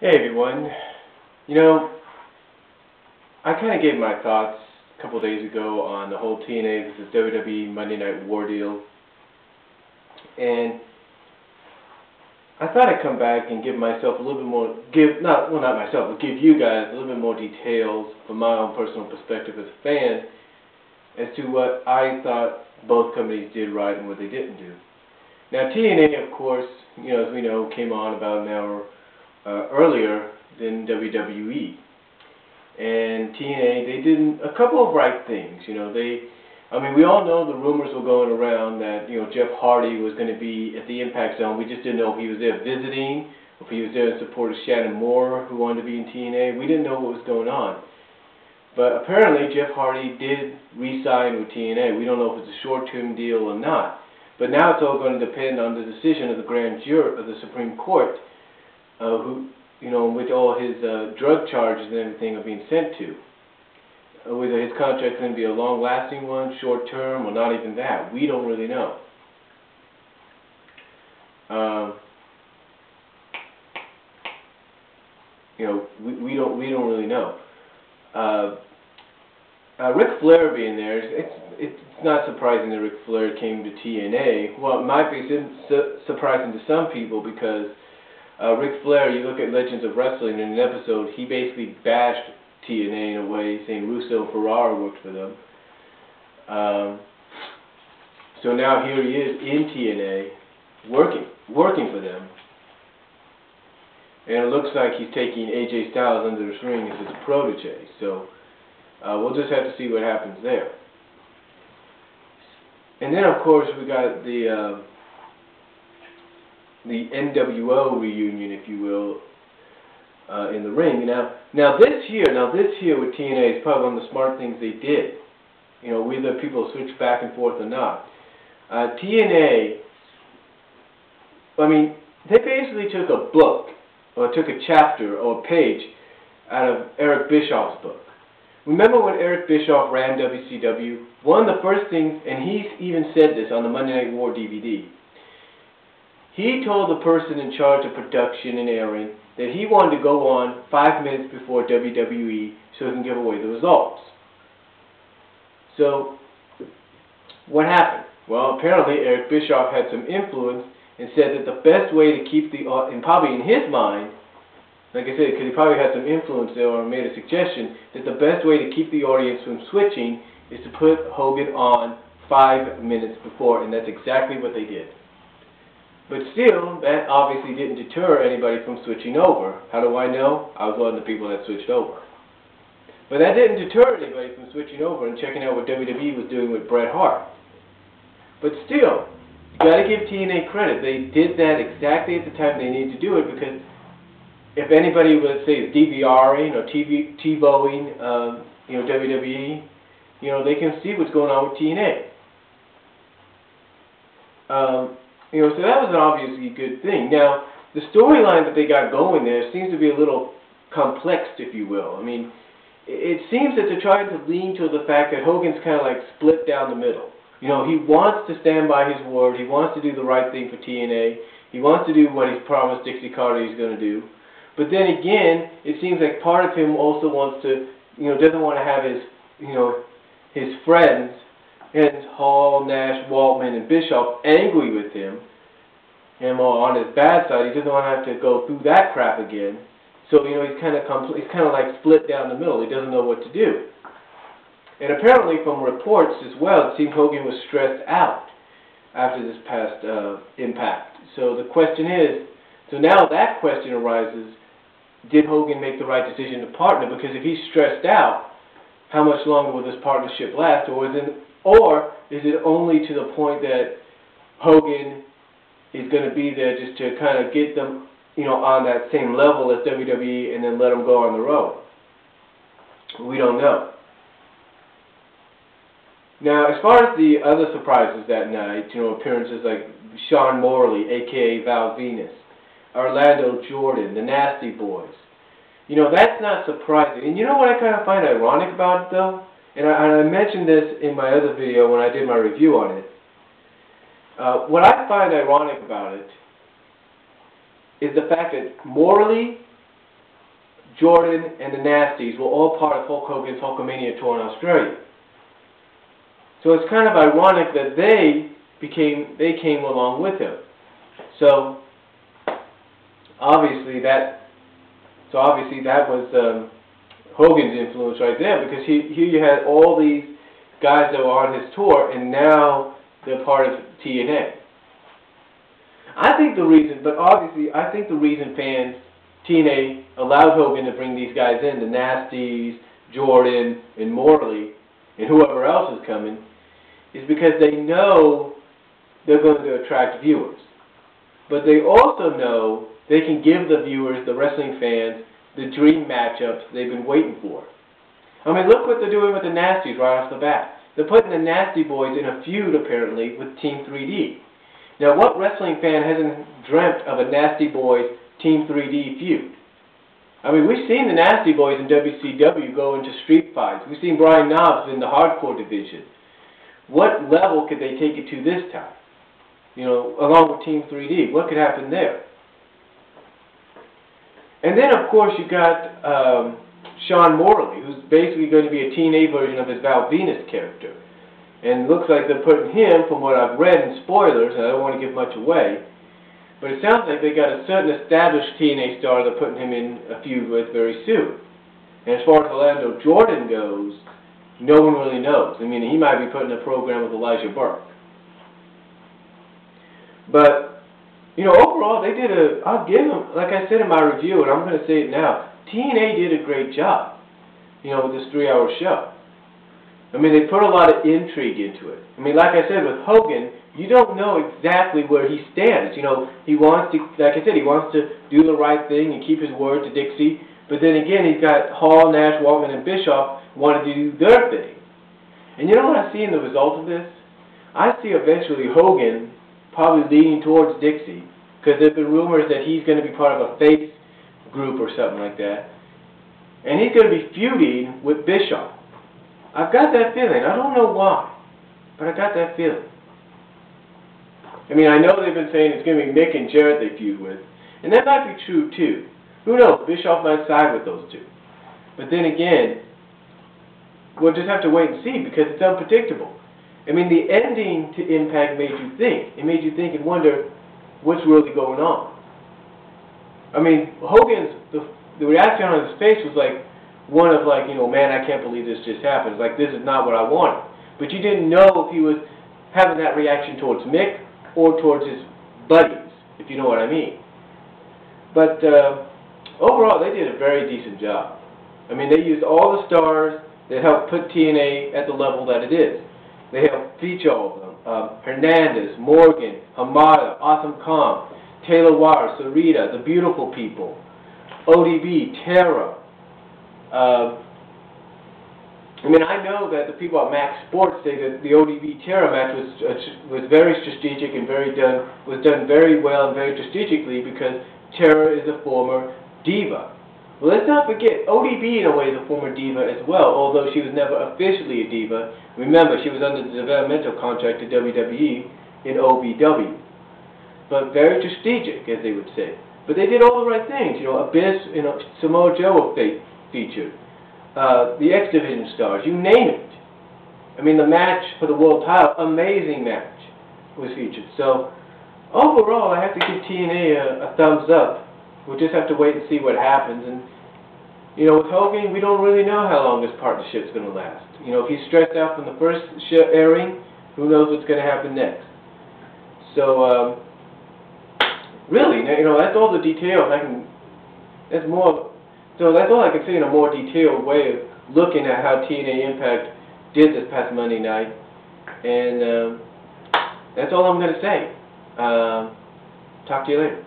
Hey everyone, you know, I kind of gave my thoughts a couple days ago on the whole TNA versus WWE Monday Night War deal, and I thought I'd come back and give myself a little bit more, not myself, but give you guys a little bit more details from my own personal perspective as a fan as to what I thought both companies did right and what they didn't do. Now TNA, of course, as we know, came on about an hour earlier than WWE. And TNA, they did a couple of right things. We all know the rumors were going around that, Jeff Hardy was going to be at the Impact Zone. We just didn't know if he was there visiting, or if he was there in support of Shannon Moore, who wanted to be in TNA. We didn't know what was going on. But apparently, Jeff Hardy did re-sign with TNA. We don't know if it's a short-term deal or not. But now it's all going to depend on the decision of the grand jury of the Supreme Court, in which all his drug charges and everything are being sent to. Whether his contract's going to be a long-lasting one, short-term, or not even that, we don't really know. We don't really know. Ric Flair being there, it's not surprising that Ric Flair came to TNA. Well, it might be surprising to some people because Ric Flair, you look at Legends of Wrestling, in an episode, he basically bashed TNA in a way, saying Russo and Ferrara worked for them. So now here he is in TNA, working for them. And it looks like he's taking AJ Styles under his wing as his protege. So we'll just have to see what happens there. And then, of course, we got the NWO reunion, if you will, in the ring. Now this year with TNA is probably one of the smart things they did. Whether people switch back and forth or not. TNA, they basically took a book, or took a chapter or a page out of Eric Bischoff's book. Remember when Eric Bischoff ran WCW? One of the first things, and he even said this on the Monday Night War DVD, he told the person in charge of production and airing that he wanted to go on 5 minutes before WWE so he can give away the results. So, what happened? Well, apparently Eric Bischoff had some influence and said that the best way to keep and probably in his mind, like I said, because he probably had some influence there or made a suggestion, that the best way to keep the audience from switching is to put Hogan on 5 minutes before, and that's exactly what they did. But still, that obviously didn't deter anybody from switching over. How do I know? I was one of the people that switched over. But that didn't deter anybody from switching over and checking out what WWE was doing with Bret Hart. But still, you got to give TNA credit. They did that exactly at the time they needed to do it, because if anybody, let's say, is DVRing or TiVoing, WWE, they can see what's going on with TNA. So that was an obviously good thing. Now, the storyline that they got going there seems to be a little complex, if you will. It seems that they're trying to lean to the fact that Hogan's kind of like split down the middle. He wants to stand by his word. He wants to do the right thing for TNA. He wants to do what he's promised Dixie Carter he's going to do. But then again, it seems like part of him also wants to, doesn't want to have his friends, and Hall, Nash, Waltman, and Bischoff angry with him, and on his bad side. He doesn't want to have to go through that crap again. So he's kind of like split down the middle. He doesn't know what to do. And apparently, from reports as well, it seemed Hogan was stressed out after this past Impact. So the question is, so now that question arises: did Hogan make the right decision to partner? Because if he's stressed out, how much longer will this partnership last, or is it only to the point that Hogan is going to be there just to kind of get them, on that same level as WWE and then let them go on their own? We don't know. Now, as far as the other surprises that night, appearances like Sean Morley, a.k.a. Val Venus, Orlando Jordan, the Nasty Boys, that's not surprising. And you know what I kind of find ironic about it, though? And I mentioned this in my other video when I did my review on it. What I find ironic about it is the fact that Morley Jordan, and the Nasties were all part of Hulk Hogan's Hulkamania tour in Australia. So it's kind of ironic that they came along with him. So obviously that was Hogan's influence right there, because here you had all these guys that were on his tour, and now they're part of TNA. I think the reason fans, TNA allowed Hogan to bring these guys in, the Nasties, Jordan, and Morley, and whoever else is coming, is because they know they're going to attract viewers. But they also know they can give the viewers, the wrestling fans, the dream matchups they've been waiting for. I mean, look what they're doing with the Nasties right off the bat. They're putting the Nasty Boys in a feud, apparently, with Team 3D. Now, what wrestling fan hasn't dreamt of a Nasty Boys Team 3D feud? I mean, we've seen the Nasty Boys in WCW go into street fights. We've seen Brian Knobbs in the hardcore division. What level could they take it to this time? You know, along with Team 3D, what could happen there? And then, of course, you got Sean Morley, who's basically going to be a TNA version of his Val Venus character. And it looks like they're putting him, from what I've read in spoilers, and I don't want to give much away, but it sounds like they got a certain established TNA star they're putting him in a feud with very soon. And as far as Orlando Jordan goes, no one really knows. I mean, he might be put in a program with Elijah Burke. But, you know, overall, they did I'll give them, like I said in my review, and I'm going to say it now, TNA did a great job, you know, with this 3-hour show. I mean, they put a lot of intrigue into it. I mean, like I said, with Hogan, you don't know exactly where he stands. You know, he wants to, like I said, he wants to do the right thing and keep his word to Dixie. But then again, he's got Hall, Nash, Waltman, and Bischoff wanting to do their thing. And you know what I see in the result of this? I see eventually Hogan probably leaning towards Dixie, because there have been rumors that he's going to be part of a face group or something like that. And he's going to be feuding with Bischoff. I've got that feeling. I don't know why, but I got that feeling. I mean, I know they've been saying it's going to be Mick and Jarrett they feud with, and that might be true too. Who knows? Bischoff might side with those two. But then again, we'll just have to wait and see, because it's unpredictable. I mean, the ending to Impact made you think. It made you think and wonder what's really going on. I mean, Hogan's, the reaction on his face was like one of like, you know, man, I can't believe this just happened. It's like, this is not what I wanted. But you didn't know if he was having that reaction towards Mick or towards his buddies, if you know what I mean. But overall, they did a very decent job. I mean, they used all the stars that helped put TNA at the level that it is. They helped feature all of them. Hernandez, Morgan, Hamada, Awesome Kong, Taylor Waters, Sarita, The Beautiful People, ODB, Terra. I mean, I know that the people at Max Sports say that the ODB Terra match was very strategic and was done very well and very strategically, because Terra is a former diva. Well, let's not forget, ODB in a way is a former diva as well, although she was never officially a diva. Remember, she was under the developmental contract to WWE in OVW. But very strategic, as they would say. But they did all the right things. You know, Abyss, you know, Samoa Joe featured. The X Division stars, you name it. I mean, the match for the world title, amazing match, was featured. So, overall, I have to give TNA a thumbs up. We'll just have to wait and see what happens. And, you know, with Hogan, we don't really know how long this partnership's going to last. You know, if he's stressed out from the first airing, who knows what's going to happen next. So, really, you know, that's all the details that's all I can say in a more detailed way of looking at how TNA Impact did this past Monday night. And that's all I'm going to say. Talk to you later.